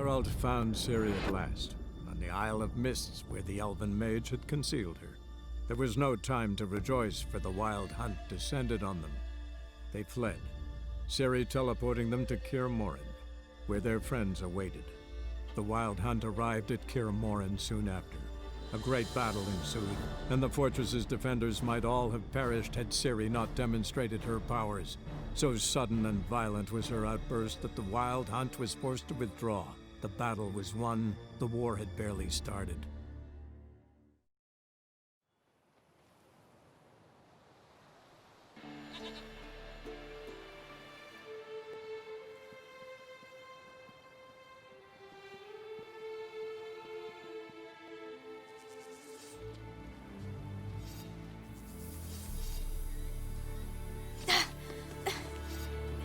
Geralt found Ciri at last, on the Isle of Mists where the elven mage had concealed her. There was no time to rejoice, for the wild hunt descended on them. They fled, Ciri teleporting them to Kaer Morhen, where their friends awaited. The wild hunt arrived at Kaer Morhen soon after. A great battle ensued, and the fortress's defenders might all have perished had Ciri not demonstrated her powers. So sudden and violent was her outburst that the wild hunt was forced to withdraw. The battle was won. The war had barely started.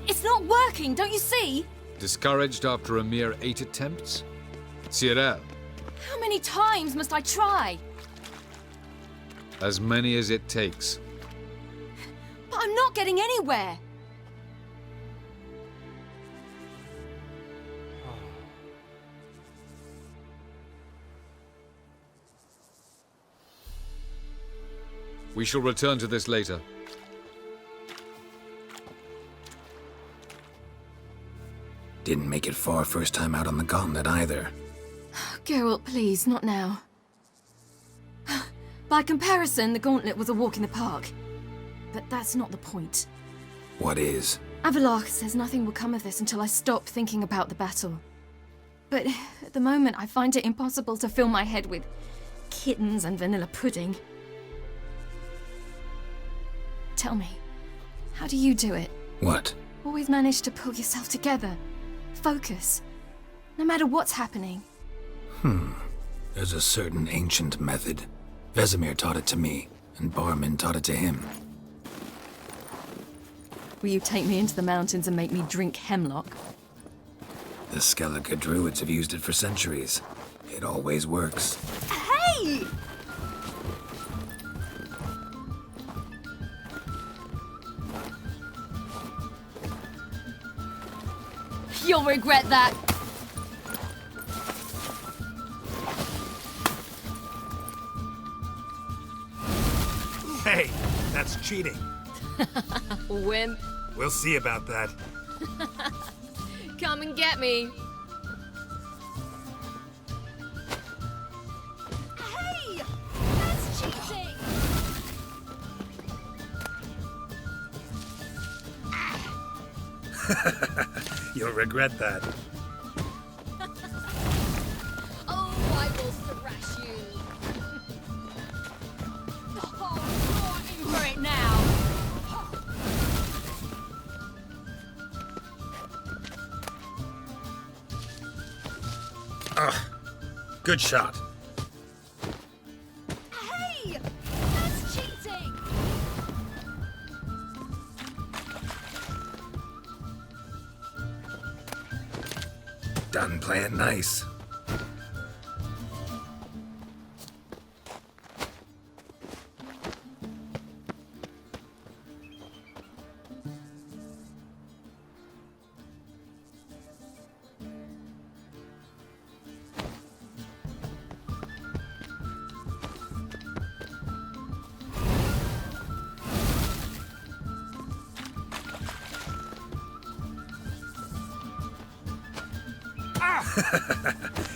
It's not working, don't you see? Discouraged after a mere 8 attempts? Cyril, How many times must I try? as many as it takes. But I'm not getting anywhere. We shall return to this later. Didn't make it far first time out on the gauntlet either. Geralt, please, not now. By comparison, the gauntlet was a walk in the park. But that's not the point. What is? Avallac'h says nothing will come of this until I stop thinking about the battle. But at the moment, I find it impossible to fill my head with kittens and vanilla pudding. Tell me, how do you do it? What? Always manage to pull yourself together. Focus. No matter what's happening. There's a certain ancient method. Vesemir taught it to me, and Barman taught it to him. Will you take me into the mountains and make me drink hemlock? The Skellige druids have used it for centuries. It always works. Hey! You'll regret that. Hey, that's cheating. Wimp. We'll see about that. Come and get me. Hey! That's cheating! You'll regret that. Oh, I will thrash you. Oh, you're in for it now. Good shot. Hey! That's cheating! Done playing nice.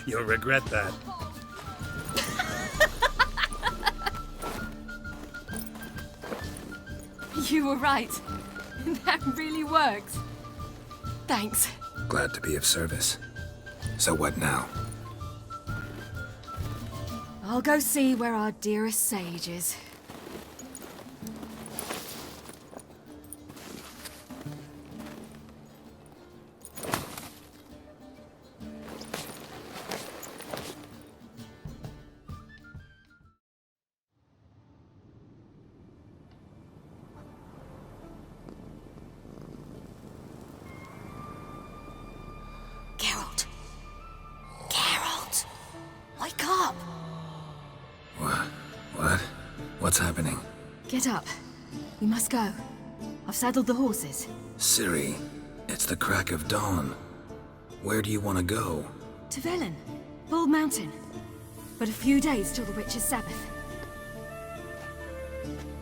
You'll regret that. You were right. That really works. Thanks. Glad to be of service. So what now? I'll go see where our dearest sage is. Geralt. Geralt! Wake up! What? What's happening? Get up. We must go. I've saddled the horses. Ciri, it's the crack of dawn. Where do you want to go? To Velen, Bald Mountain. But a few days till the Witch's Sabbath.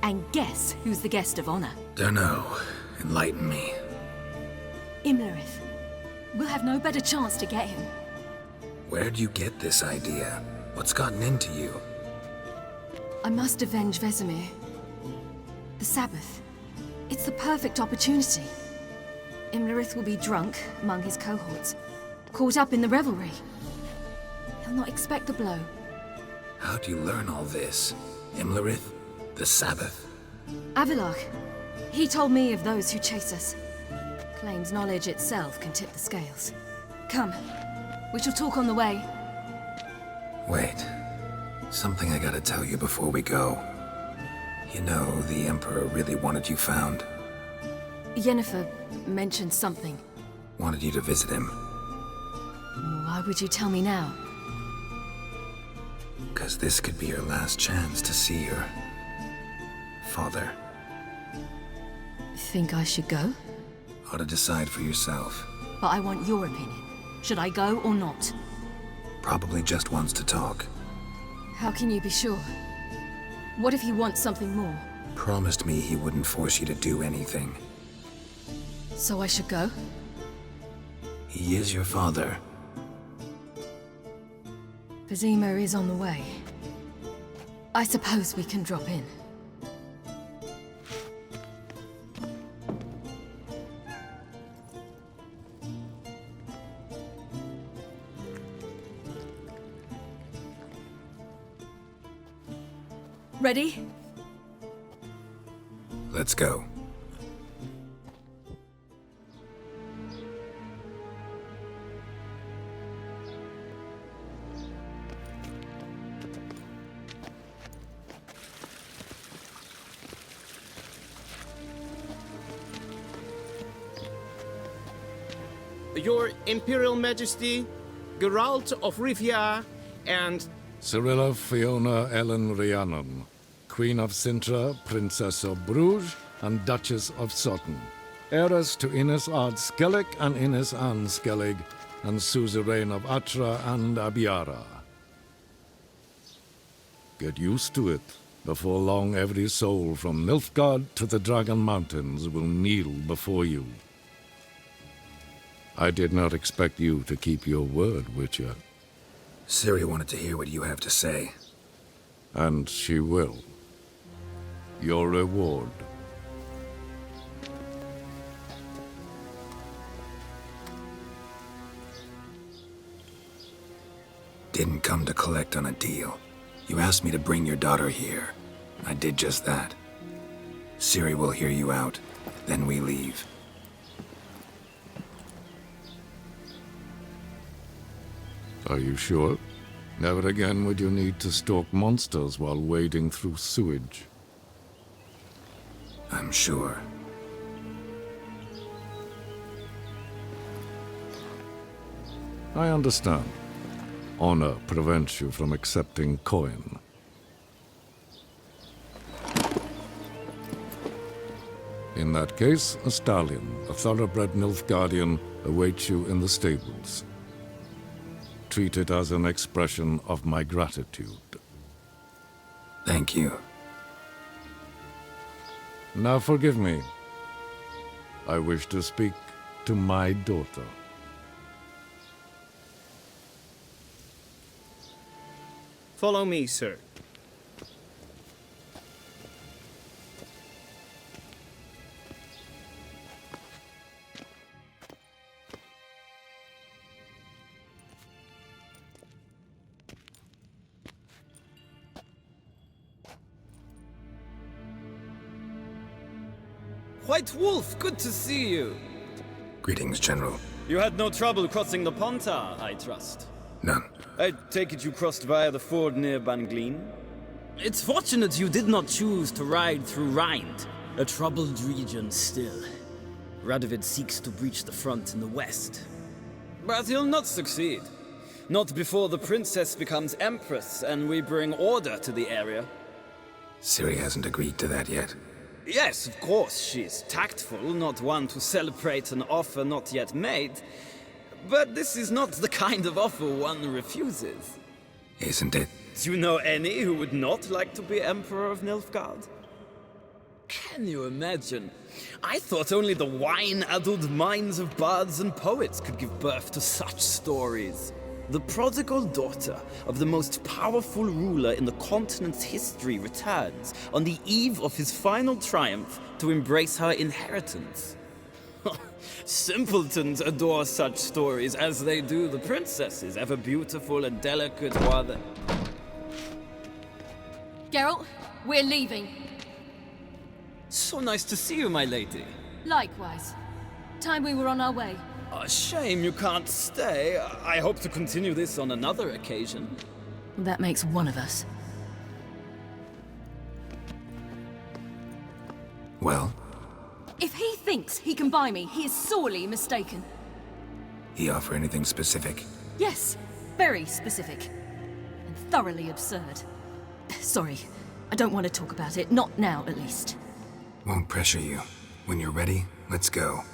And guess who's the guest of honor? Dunno. Enlighten me. Imlerith. We'll have no better chance to get him. Where'd you get this idea? What's gotten into you? I must avenge Vesemir. The Sabbath. It's the perfect opportunity. Imlerith will be drunk among his cohorts, caught up in the revelry. He'll not expect the blow. How'd you learn all this? Imlerith? The Sabbath? Avilark. He told me of those who chase us. Claims knowledge itself can tip the scales. Come. We shall talk on the way. Wait. Something I gotta tell you before we go. You know, the Emperor really wanted you found. Yennefer mentioned something. Wanted you to visit him. Why would you tell me now? 'Cause this could be your last chance to see your father. Think I should go? Ought to decide for yourself. But I want your opinion. Should I go or not? Probably just wants to talk. How can you be sure? What if he wants something more? Promised me he wouldn't force you to do anything. So I should go? He is your father. Vesemir is on the way. I suppose we can drop in. Ready? Let's go. Your Imperial Majesty, Geralt of Rivia, and Cyrilla Fiona Ellen Rhiannon, Queen of Sintra, Princess of Bruges, and Duchess of Sutton, heiress to Innes Ard Skellig and Innes Anne Skellig, and suzerain of Atra and Abiara. Get used to it. Before long, every soul from Nilfgaard to the Dragon Mountains will kneel before you. I did not expect you to keep your word, Witcher. Ciri wanted to hear what you have to say. And she will. Your reward. Didn't come to collect on a deal. You asked me to bring your daughter here. I did just that. Ciri will hear you out, then we leave. Are you sure? Never again would you need to stalk monsters while wading through sewage. I'm sure. I understand. Honor prevents you from accepting coin. In that case, a stallion, a thoroughbred Nilfgaardian, awaits you in the stables. Treat it as an expression of my gratitude. Thank you. Now forgive me. I wish to speak to my daughter. follow me, sir. White Wolf, good to see you. Greetings, General. You had no trouble crossing the Pontar, I trust. None. I take it you crossed via the ford near Banglin? It's fortunate you did not choose to ride through Rind, a troubled region still. Radovid seeks to breach the front in the west. But he'll not succeed. Not before the princess becomes empress and we bring order to the area. Ciri hasn't agreed to that yet. Yes, of course, she's tactful, not one to celebrate an offer not yet made. but this is not the kind of offer one refuses. Isn't it? Do you know any who would not like to be Emperor of Nilfgaard? Can you imagine? I thought only the wine-addled minds of bards and poets could give birth to such stories. The prodigal daughter of the most powerful ruler in the continent's history returns on the eve of his final triumph to embrace her inheritance. Simpletons adore such stories as they do the princesses, ever beautiful and delicate while the... Geralt, we're leaving. So nice to see you, my lady. Likewise. Time we were on our way. A shame you can't stay. I hope to continue this on another occasion. That makes one of us. Well, If he thinks he can buy me, he is sorely mistaken. he offer anything specific? Yes, very specific. And thoroughly absurd. Sorry, I don't want to talk about it. Not now, at least. Won't pressure you. When you're ready, let's go.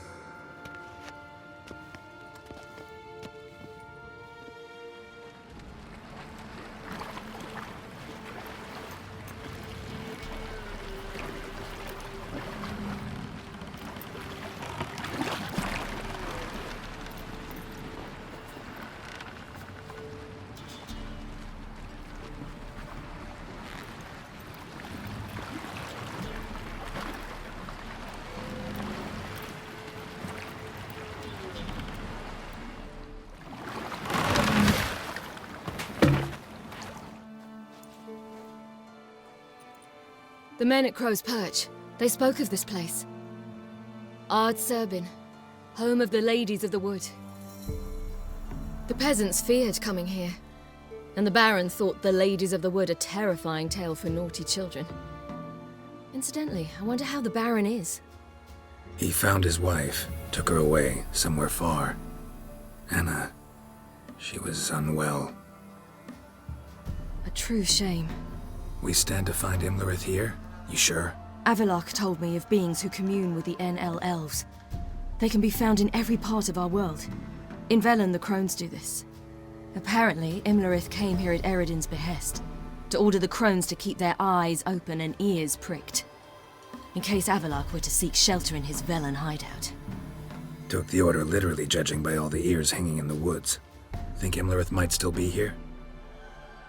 The men at Crow's Perch, they spoke of this place. Ard Serbin, home of the Ladies of the Wood. The peasants feared coming here, and the Baron thought the Ladies of the Wood a terrifying tale for naughty children. Incidentally, I wonder how the Baron is. He found his wife, took her away, somewhere far. Anna, she was unwell. A true shame. We stand to find Imlerith here? You sure? Avalok told me of beings who commune with the NL elves. They can be found in every part of our world. In Velen, the crones do this. Apparently, Imlerith came here at Eredin's behest, to order the crones to keep their eyes open and ears pricked, in case Avalok were to seek shelter in his Velen hideout. Took the order literally, judging by all the ears hanging in the woods. Think Imlerith might still be here?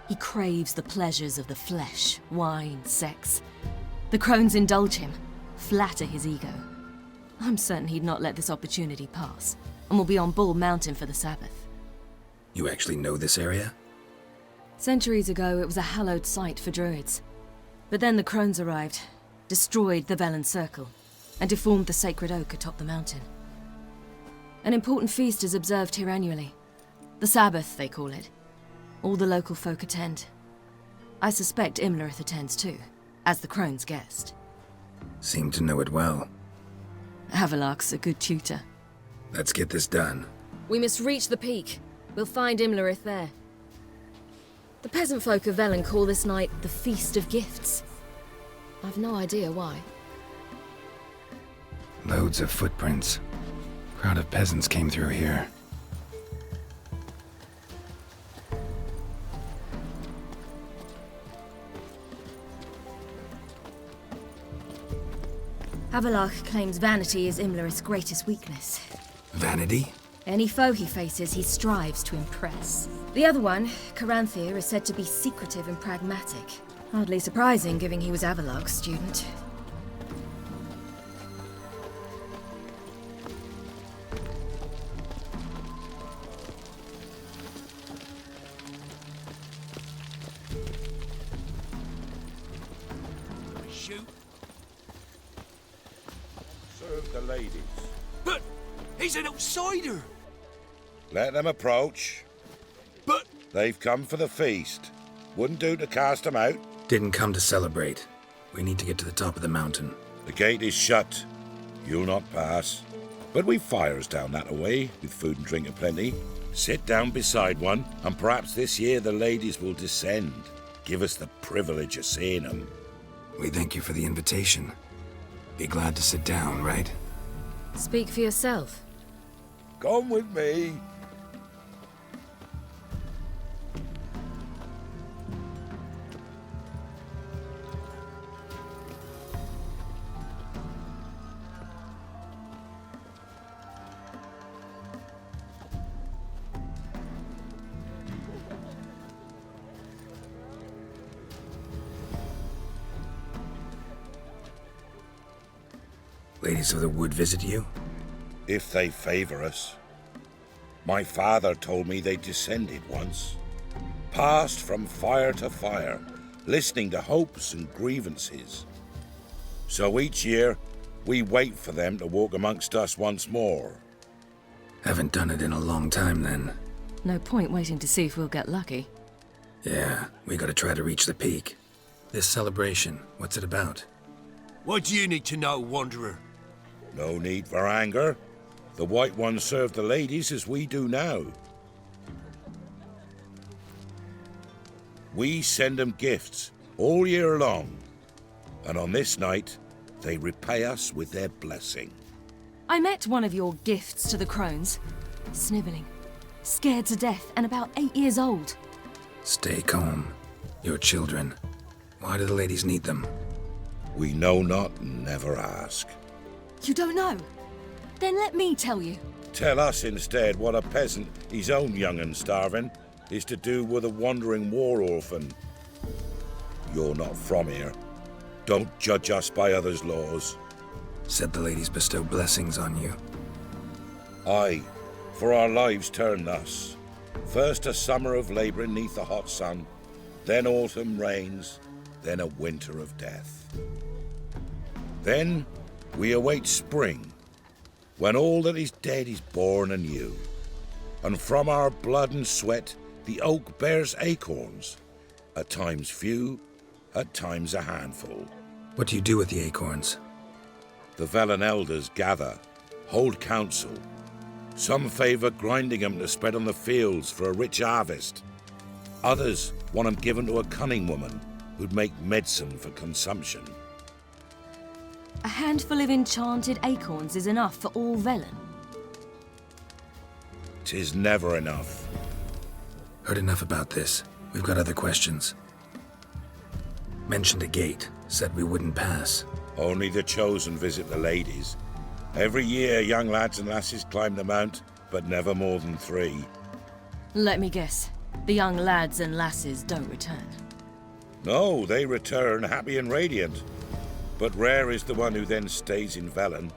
He craves the pleasures of the flesh, wine, sex. The crones indulge him, flatter his ego. I'm certain he'd not let this opportunity pass, and will be on Bull Mountain for the Sabbath. You actually know this area? Centuries ago, it was a hallowed site for druids. But then the crones arrived, destroyed the Velen Circle, and deformed the sacred oak atop the mountain. An important feast is observed here annually. The Sabbath, they call it. All the local folk attend. I suspect Imlerith attends too, as the crone's guest. Seem to know it well. Avalok's a good tutor. Let's get this done. We must reach the peak. We'll find Imlerith there. The peasant folk of Velen call this night the Feast of Gifts. I've no idea why. Loads of footprints. Crowd of peasants came through here. Avalok claims vanity is Imlerith's greatest weakness. Vanity? Any foe he faces, he strives to impress. The other one, Caranthir, is said to be secretive and pragmatic. Hardly surprising, given he was Avalok's student. Shoot. Serve the ladies. But he's an outsider. Let them approach. But They've come for the feast. Wouldn't do to cast them out. Didn't come to celebrate. We need to get to the top of the mountain. The gate is shut. You'll not pass. But we've fires down that away, with food and drink aplenty. Sit down beside one, and perhaps this year the ladies will descend. Give us the privilege of seeing them. We thank you for the invitation. Be glad to sit down, right? Speak for yourself. Come with me. Ladies of the Wood visit you? If they favor us. My father told me they descended once, passed from fire to fire, listening to hopes and grievances. So each year, we wait for them to walk amongst us once more. Haven't done it in a long time, then. No point waiting to see if we'll get lucky. Yeah, we gotta try to reach the peak. This celebration, what's it about? What do you need to know, Wanderer? No need for anger. The White Ones serve the ladies as we do now. We send them gifts all year long, and on this night, they repay us with their blessing. I met one of your gifts to the crones. Snivelling, scared to death, and about 8 years old. Stay calm. Your children. Why do the ladies need them? We know not and never ask. You don't know? Then let me tell you. Tell us instead what a peasant, his own young and starving, is to do with a wandering war orphan. You're not from here. Don't judge us by others' laws. Said the ladies bestow blessings on you. Aye, for our lives turn thus. First a summer of labouring neath the hot sun, then autumn rains, then a winter of death. Then we await spring, when all that is dead is born anew. And from our blood and sweat the oak bears acorns, at times few, at times a handful. What do you do with the acorns? The Velen elders gather, hold council. Some favour grinding them to spread on the fields for a rich harvest. Others want them given to a cunning woman who'd make medicine for consumption. A handful of enchanted acorns is enough for all Velen. 'Tis never enough. Heard enough about this. We've got other questions. Mentioned a gate. Said we wouldn't pass. Only the chosen visit the ladies. Every year young lads and lasses climb the mount, but never more than 3. Let me guess. The young lads and lasses don't return. No, they return happy and radiant. But rare is the one who then stays in Velen.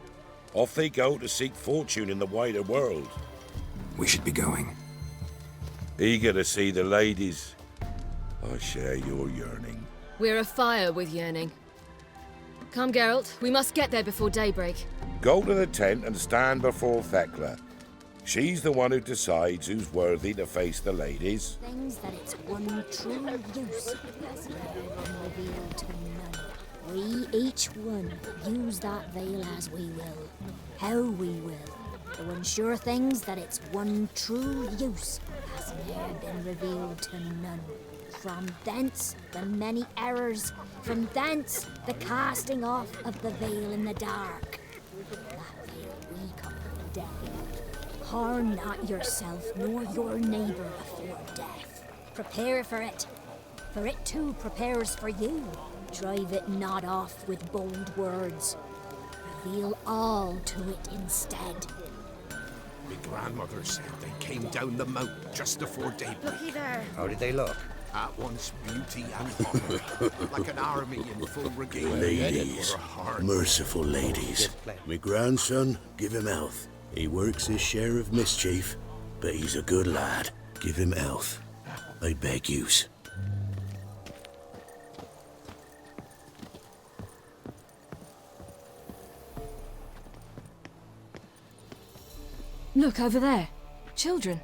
Off they go to seek fortune in the wider world. We should be going. Eager to see the ladies. I share your yearning. We're afire with yearning. Come, Geralt. We must get there before daybreak. Go to the tent and stand before Thekla. She's the one who decides who's worthy to face the ladies. Things that it's one true use has never been revealed to none. We each one use that veil as we will, how we will. To ensure things that it's one true use has ne'er been revealed to none. From thence the many errors, from thence the casting off of the veil in the dark. That veil we call death. Harm not yourself nor your neighbour before death. Prepare for it too prepares for you. Drive it not off with bold words. Reveal all to it instead. My grandmother said they came down the mount just before daybreak. Looky there. How did they look? At once beauty and honor, like an army in full regalia. Ladies, merciful ladies. My grandson, give him health. He works his share of mischief, but he's a good lad. Give him health. I beg yous. Look over there. Children.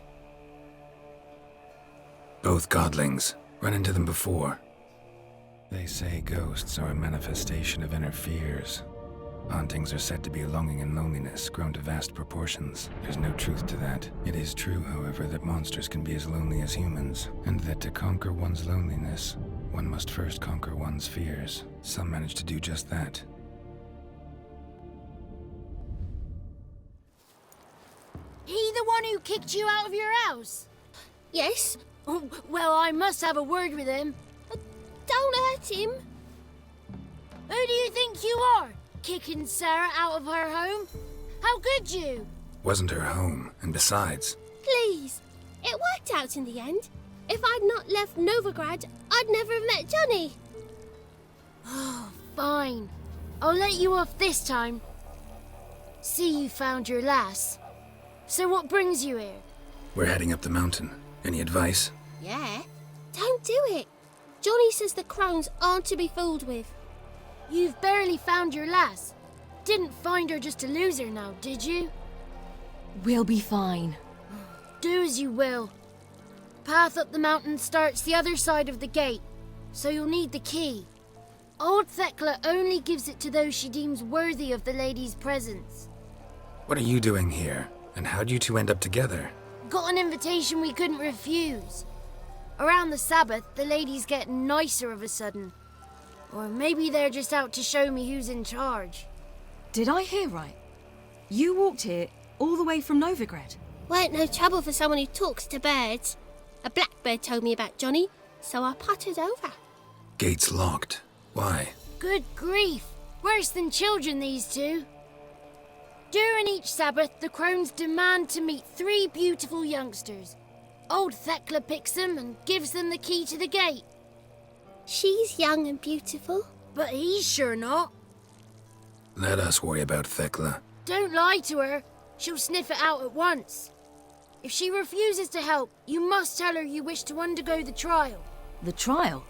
Both godlings. Run into them before. They say ghosts are a manifestation of inner fears. Hauntings are said to be a longing and loneliness grown to vast proportions. There's no truth to that. It is true, however, that monsters can be as lonely as humans, and that to conquer one's loneliness, one must first conquer one's fears. Some manage to do just that. He the one who kicked you out of your house? Yes. Oh, well, I must have a word with him. Don't hurt him. Who do you think you are, kicking Sarah out of her home? How could you? Wasn't her home, and besides... Please, it worked out in the end. If I'd not left Novigrad, I'd never have met Johnny. Oh, fine. I'll let you off this time. See you found your lass. So what brings you here? We're heading up the mountain. Any advice? Yeah? Don't do it. Johnny says the crones aren't to be fooled with. You've barely found your lass. Didn't find her just to lose her now, did you? We'll be fine. Do as you will. Path up the mountain starts the other side of the gate, so you'll need the key. Old Thekla only gives it to those she deems worthy of the lady's presence. What are you doing here? And how'd you two end up together? Got an invitation we couldn't refuse. Around the Sabbath, the ladies get nicer of a sudden. Or maybe they're just out to show me who's in charge. Did I hear right? You walked here all the way from Novigrad? Weren't no trouble for someone who talks to birds. A blackbird told me about Johnny, so I pottered over. Gates locked. Why? Good grief. Worse than children, these two. During each Sabbath, the crones demand to meet 3 beautiful youngsters. Old Thekla picks them and gives them the key to the gate. She's young and beautiful. But he's sure not. Let us worry about Thekla. Don't lie to her. She'll sniff it out at once. If she refuses to help, you must tell her you wish to undergo the trial. The trial?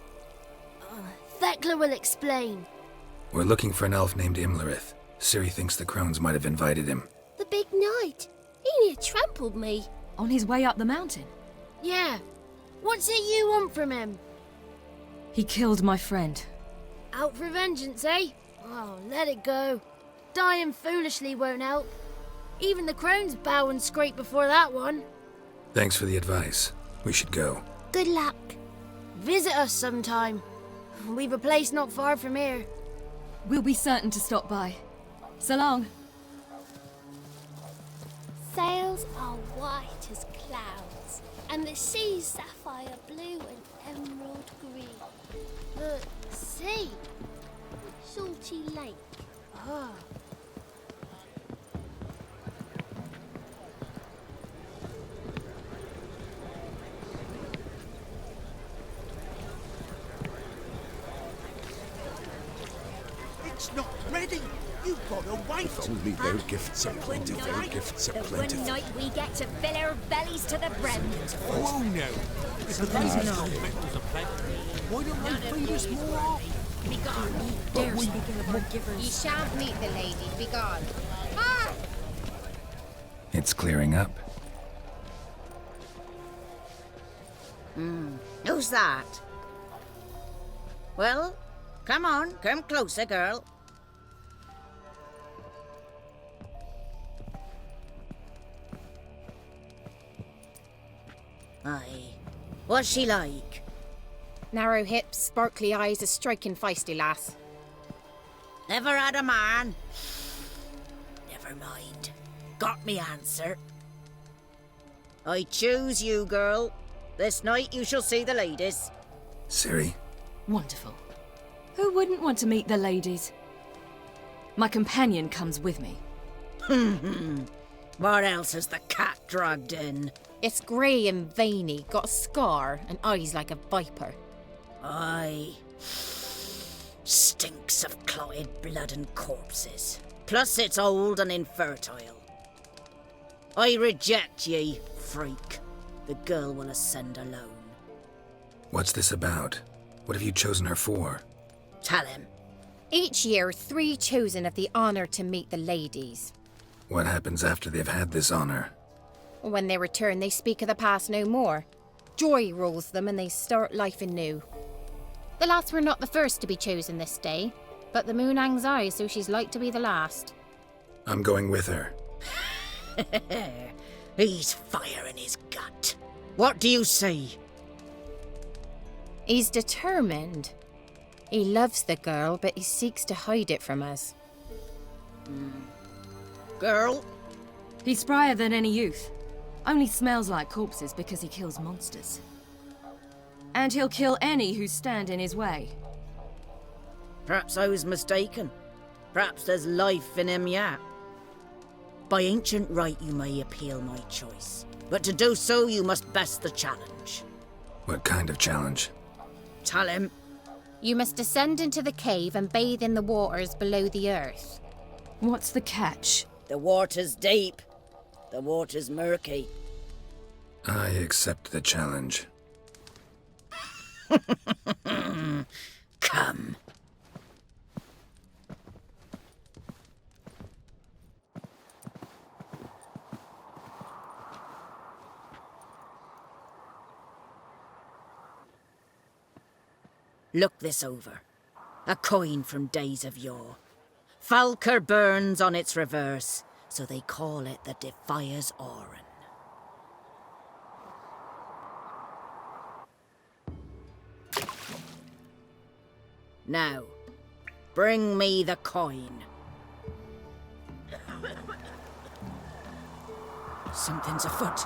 Thekla will explain. We're looking for an elf named Imlerith. Ciri thinks the crones might have invited him. The big knight. He near trampled me. On his way up the mountain? Yeah. What's it you want from him? He killed my friend. Out for vengeance, eh? Oh, let it go. Dying foolishly won't help. Even the crones bow and scrape before that one. Thanks for the advice. We should go. Good luck. Visit us sometime. We've a place not far from here. We'll be certain to stop by. So long. Sails are white as clouds, and the sea's sapphire blue and emerald green. The sea? Salty lake. Ah. It's not ready. You've got to wait. If only their gifts are plentiful. Their gifts are plentiful. One night we get to fill our bellies to the brim. Whoa now. If the ladies don't victuals are plenty, why don't they feed us more often? Be gone. Dare speak of our givers. Ye shan't meet the lady. Be gone. Ah! It's clearing up. Who's that? Well, come on. Come closer, girl. Aye. What's she like? Narrow hips, sparkly eyes, a striking feisty lass. Never had a man. Never mind. Got me answer. I choose you, girl. This night you shall see the ladies. Ciri? Wonderful. Who wouldn't want to meet the ladies? My companion comes with me. What else has the cat dragged in? It's grey and veiny, got a scar, and eyes like a viper. Aye. Stinks of clotted blood and corpses. Plus it's old and infertile. I reject ye, freak. The girl will ascend alone. What's this about? What have you chosen her for? Tell him. Each year, 3 chosen have the honour to meet the ladies. What happens after they've had this honor? When they return, they speak of the past no more. Joy rules them and they start life anew. The lass were not the first to be chosen this day, but the moon hangs high, so she's like to be the last. I'm going with her. He's fire in his gut. What do you say? He's determined. He loves the girl, but he seeks to hide it from us. Girl? He's sprier than any youth. Only smells like corpses because he kills monsters. And he'll kill any who stand in his way. Perhaps I was mistaken. Perhaps there's life in him yet. By ancient right you may appeal my choice. But to do so you must best the challenge. What kind of challenge? Tell him. You must descend into the cave and bathe in the waters below the earth. What's the catch? The water's deep. The water's murky. I accept the challenge. Come. Look this over. A coin from days of yore. Falker burns on its reverse, so they call it the Defier's Oran. Now, bring me the coin. Something's afoot.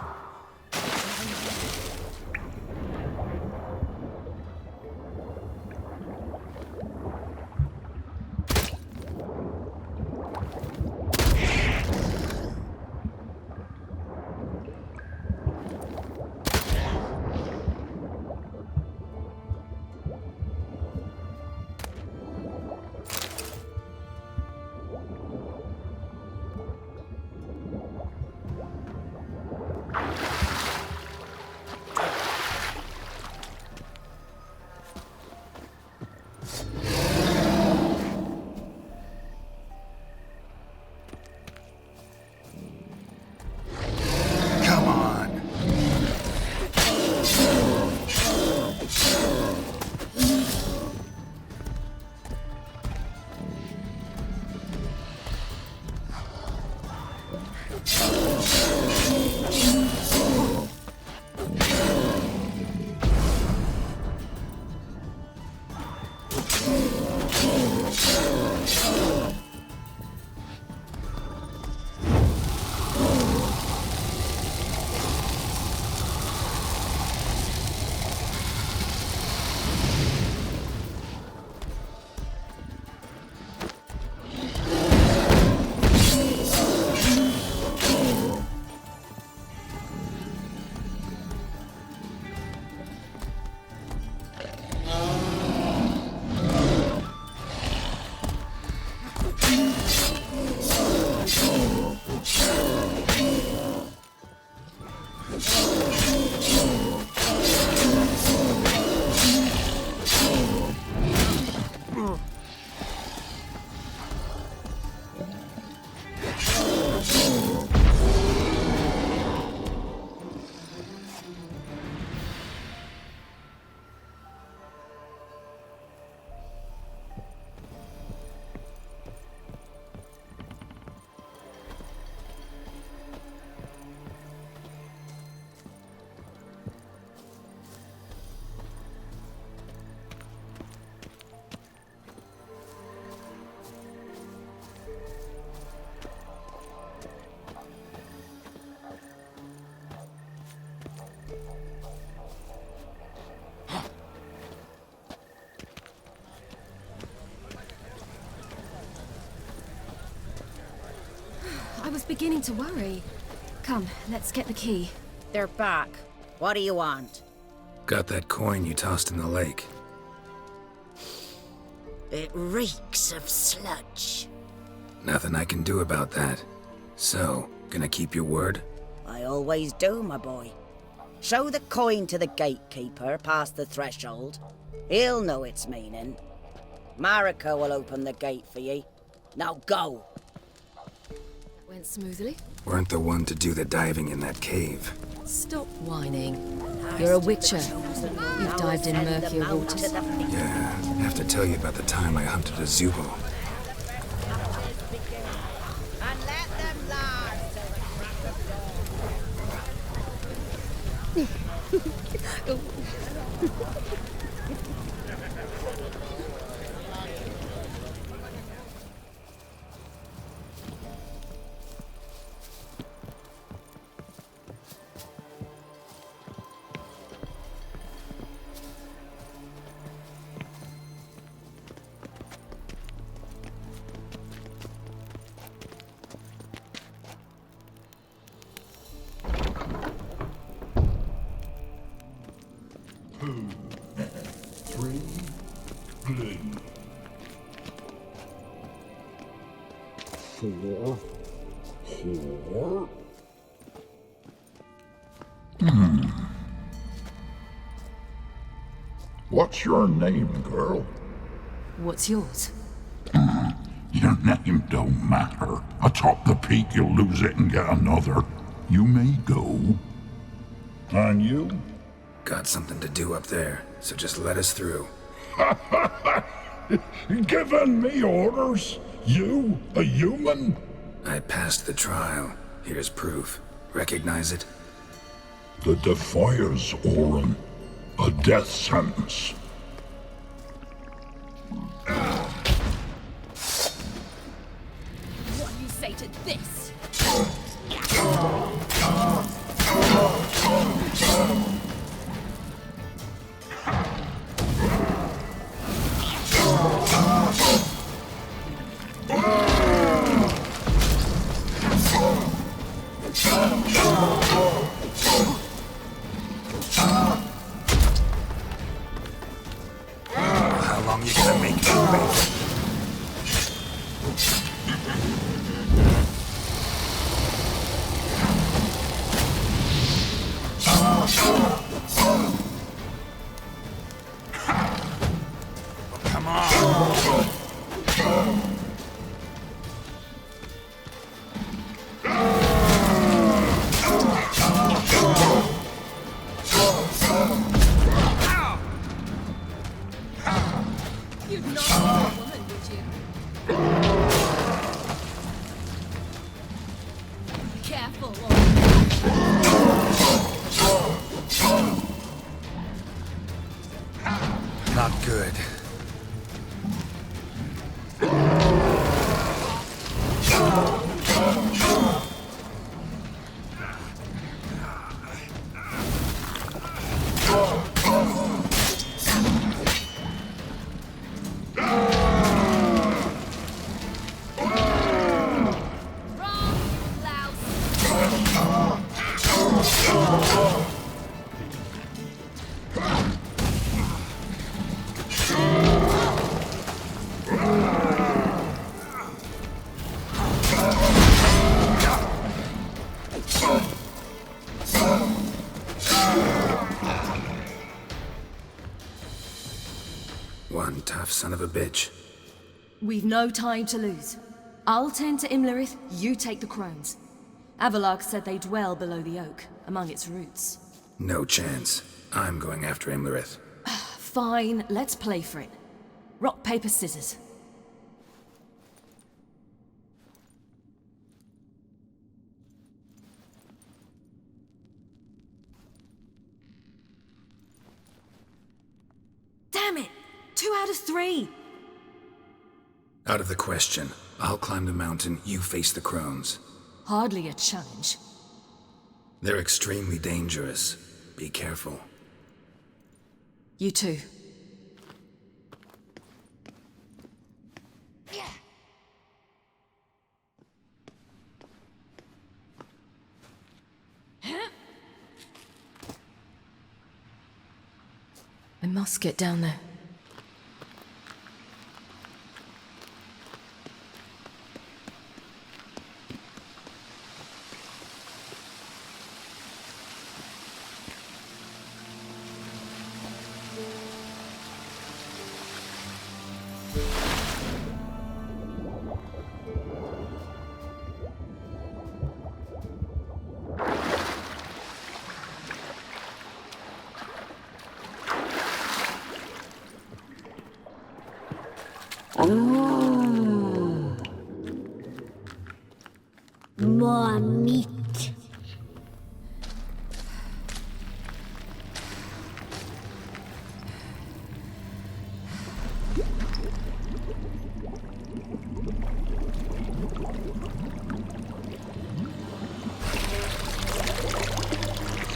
I was beginning to worry. Come, let's get the key. They're back. What do you want? Got that coin you tossed in the lake. It reeks of sludge. Nothing I can do about that. So, gonna keep your word? I always do, my boy. Show the coin to the gatekeeper past the threshold. He'll know its meaning. Marika will open the gate for ye. Now go. Went smoothly. Weren't the one to do the diving in that cave. Stop whining. You're a witcher. You've dived in murkier waters. Yeah, have to tell you about the time I hunted a Zubo. whore? What's your name, girl? What's yours? Your name don't matter. Atop the peak, you'll lose it and get another. You may go. And you? Got something to do up there, so just let us through. Giving me orders? You, a human? I passed the trial. Here's proof. Recognize it? The Defier's Orin. A death sentence. What do you say to this? How long you gonna make me wait? Come on! You'd not be a woman, would you? Careful, Not good. One tough son of a bitch. We've no time to lose. I'll tend to Imlerith, you take the crones. Dialogs said they dwell below the oak, among its roots. No chance. I'm going after Imlerith. Fine, let's play for it. Rock, paper, scissors. Damn it! 2 out of 3! Out of the question. I'll climb the mountain, you face the crones. Hardly a challenge. They're extremely dangerous. Be careful. You too. I must get down there. More meat.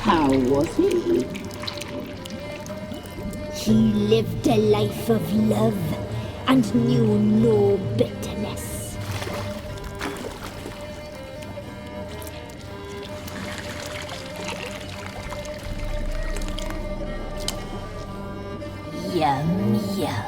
How was he? He lived a life of love and knew no bitterness. Yum, yum.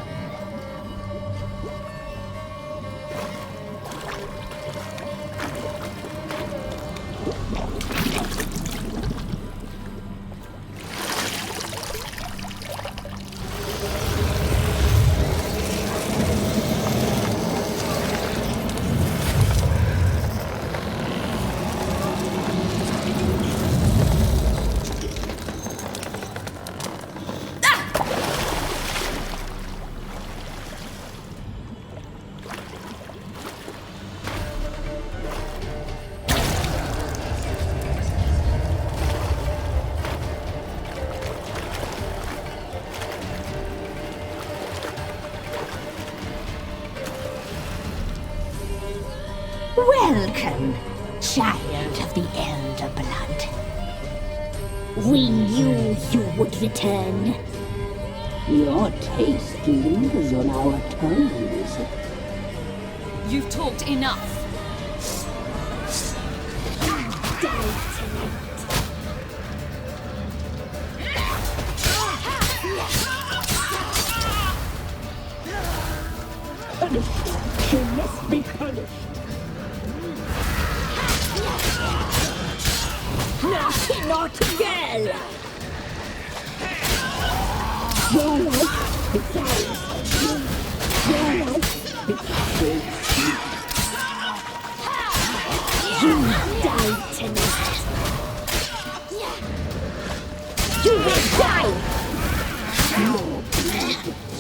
Welcome, child of the Elder Blood. We knew you would return. Your taste lingers on our tongues. You've talked enough. Punished. You must be punished. Naughty, naughty girl! Your life betrays you. Your life betrays you. You die tonight. You will die!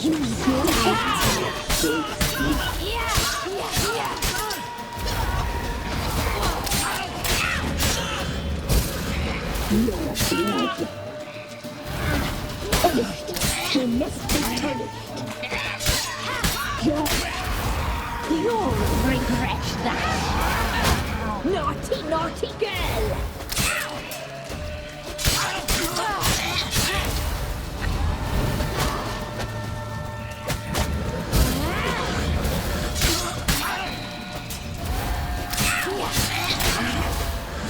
You will die. Your blood. Punished. You must be punished. You'll regret that. Naughty, naughty girl!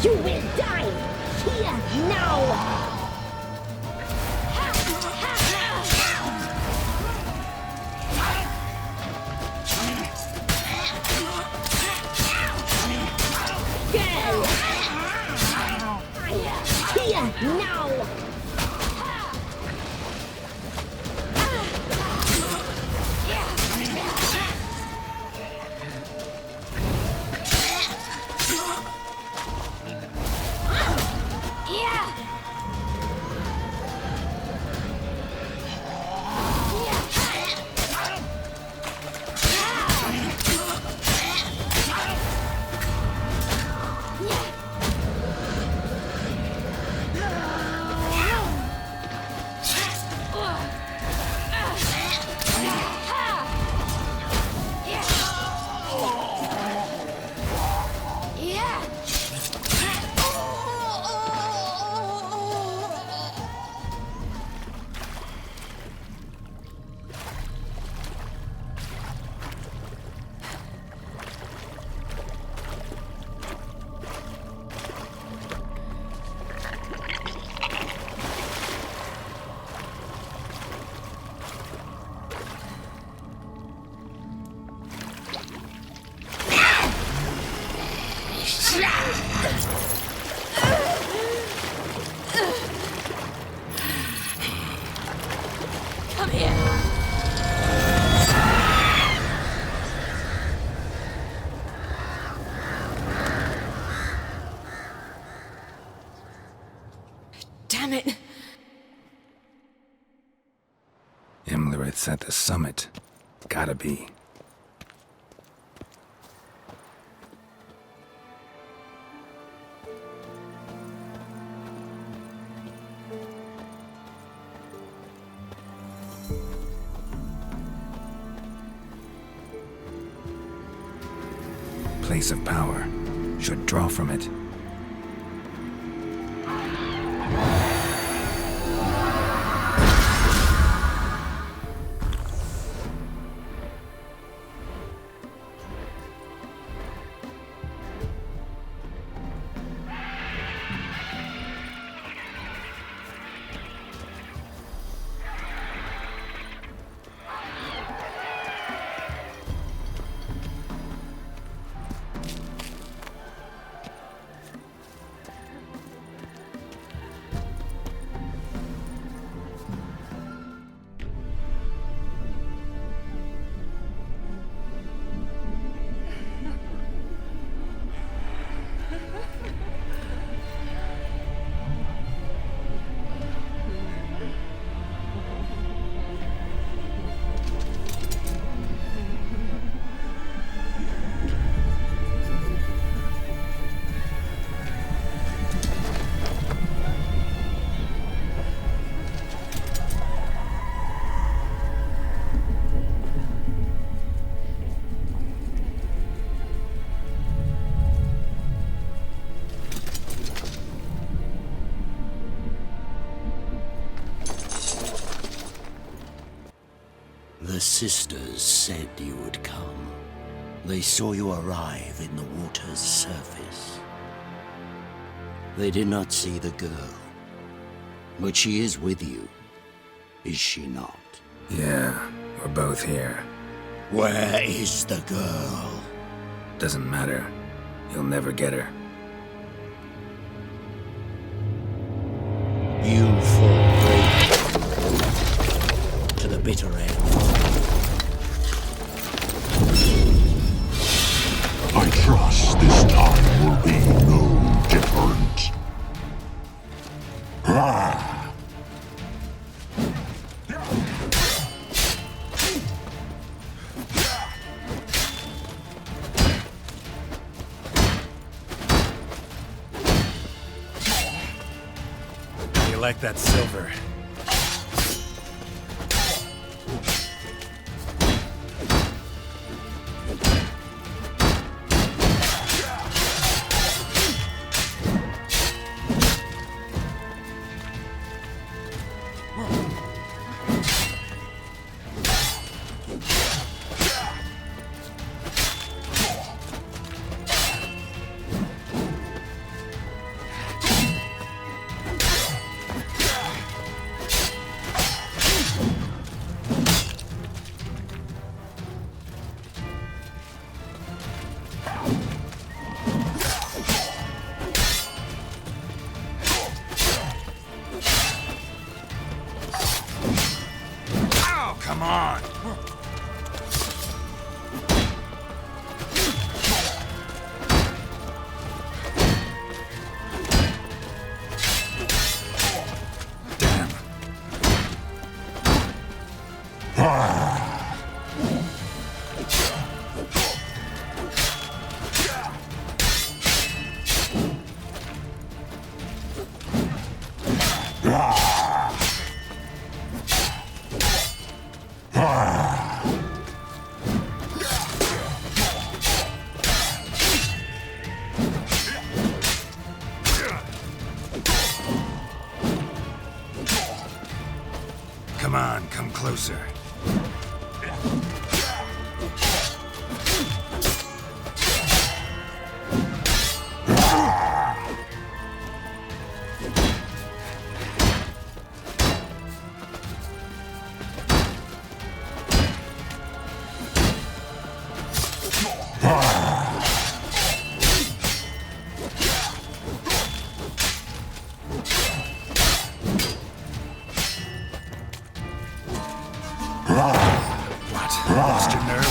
You will die here now! Girl! Here now! Come here. Damn it. Imlerith's at the summit. Gotta be. Place of power. Should draw from it. sisters said you would come. They saw you arrive in the water's surface. They did not see the girl. But she is with you, is she not? Yeah, we're both here. Where is the girl? Doesn't matter. You'll never get her. You fall brave to the bitter end. I trust this time will be no different. Ah! You like that silver? Come on! Damn. Ah! Come on, come closer. What? Lost your nerve?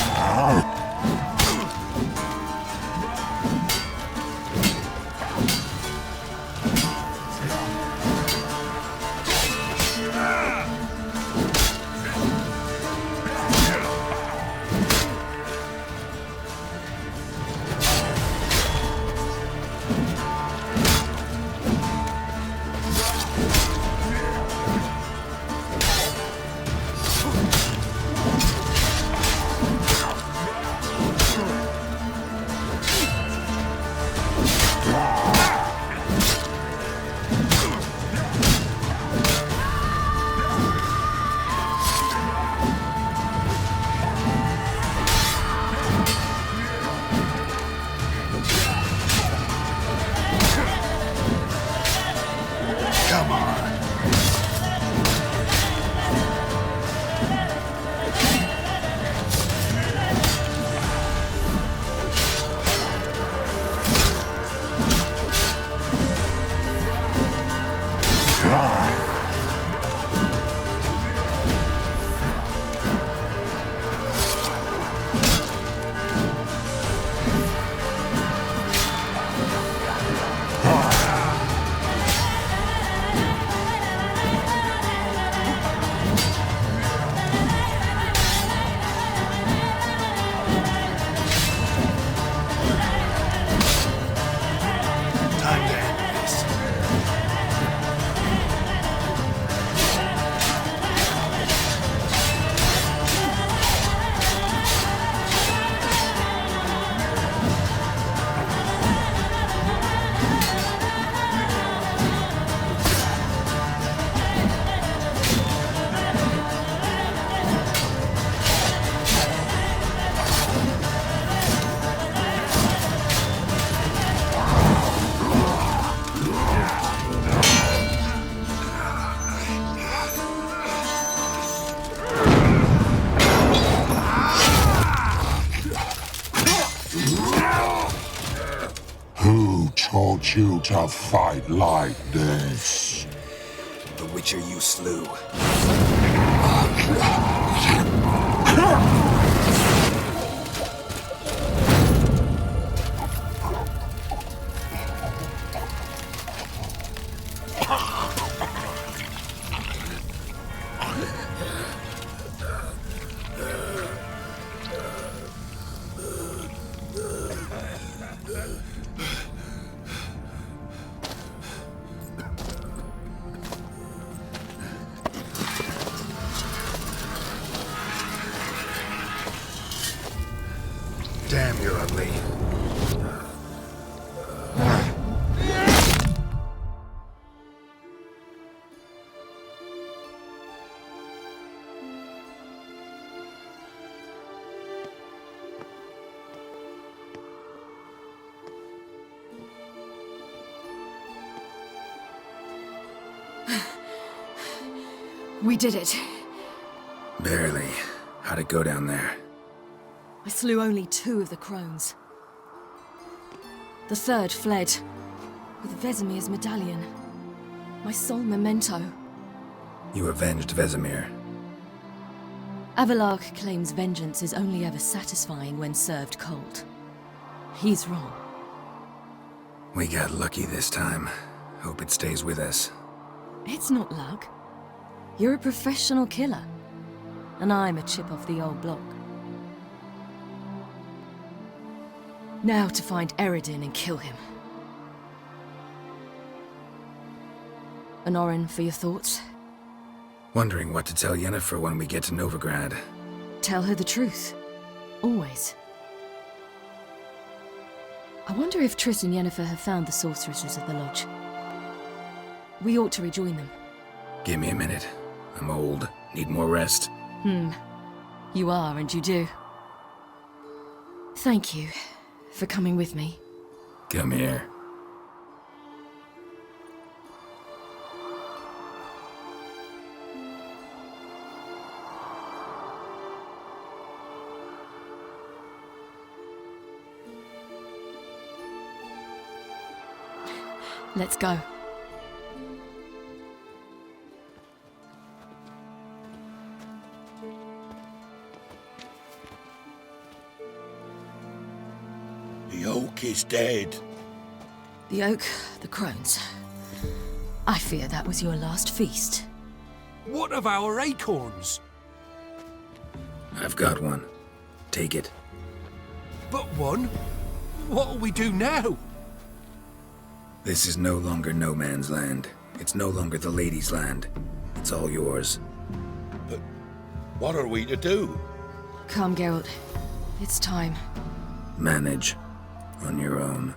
Come on. Who taught you to fight like this? The Witcher you slew. Damn, you're ugly. We did it. Barely. How'd it go down there? I slew only 2 of the crones. The third fled, with Vesemir's medallion. My sole memento. You avenged Vesemir. Avalark claims vengeance is only ever satisfying when served cold. He's wrong. We got lucky this time. Hope it stays with us. It's not luck. You're a professional killer. And I'm a chip off the old block. Now to find Eredin and kill him. Honorin, for your thoughts? Wondering what to tell Yennefer when we get to Novigrad. Tell her the truth. Always. I wonder if Triss and Yennefer have found the sorceresses of the Lodge. We ought to rejoin them. Give me a minute. I'm old. Need more rest. You are, and you do. Thank you for coming with me. Come here. Let's go. The oak is dead. The oak, the crones. I fear that was your last feast. What of our acorns? I've got one. Take it. But one? What'll we do now? This is no longer no man's land. It's no longer the lady's land. It's all yours. But what are we to do? Come, Geralt. It's time. Manage on your own.